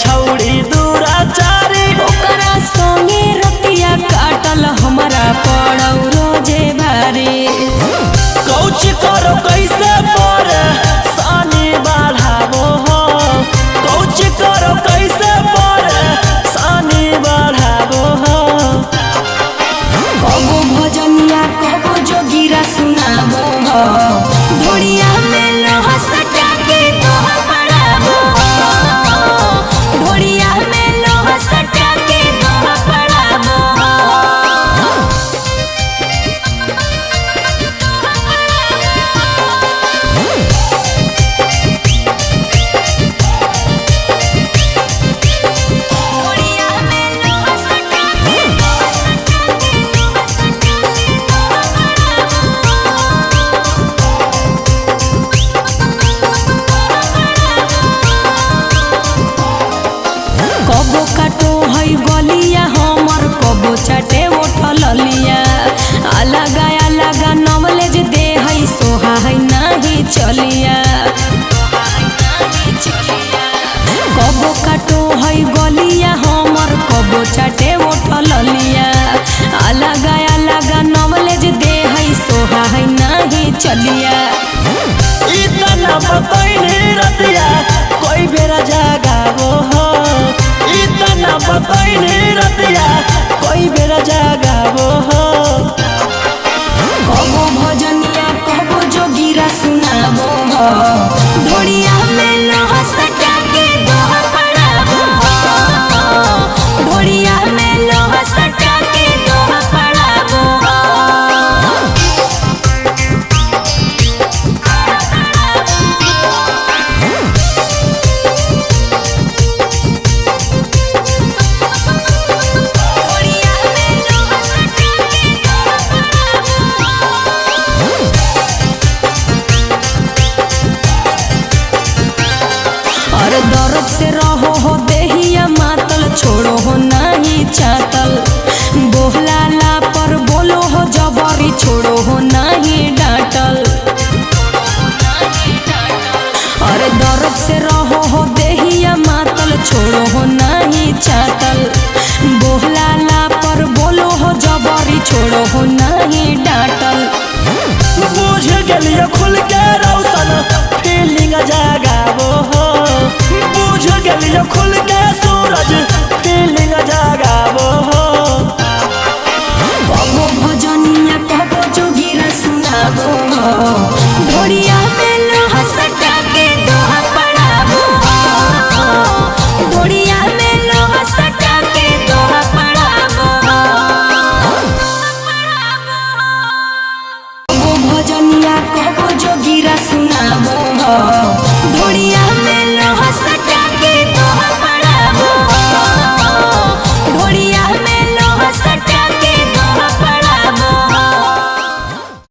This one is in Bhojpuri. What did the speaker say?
छौड़ी दूराचारी ओकरा संगे रतिया काटल हमरा पड़ौ रोजे भारी। कौच करो कैसे पर सानी बढ़ावो हो, कौच करो कैसे पर सानी बढ़ावो हो। कबो भजनिया कबो जोगिरा सुनाबो हो, ढोड़िया में लोहा सटा के दोहा पड़ाबो हो, ढोड़िया में लोहा सटा के दोहा पड़ाबो हो। कबो काटो है गलिया हमर, कबो चाटे उठल लिया। अलग अलग नॉलेज दे है सोहा है नहीं चलिया। कबो काटो है गलिया हमर, कबो चाटे उठल लिया। अलग अलग नॉलेज दे है सोहा है नहीं चलिया। इतना बतैनी रतिया कोई बेरा जागावो हो, इतना बतैनी रतिया कोई बेरा जागावो हो। कबो भजनिया कबो जोगिरा सुनाबो हो, ढोड़िया में लोहा सटा के दोहा पड़ाबो हो, ढोड़िया में लोहा सटा के दोहा पड़ाबो हो। और दर्द से रहो हो देहिया मातल, छोड़ो हो नहीं चातल। बोहला पर बोलो हो जबरी, छोड़ो हो नहीं डांटल। और दर्द से रहो हो देहिया मातल, छोड़ो हो नहीं चातल। बोहला पर बोलो हो जबरी, छोड़ो हो नहीं डांटल। बुझ गेलियो खुल के रौशन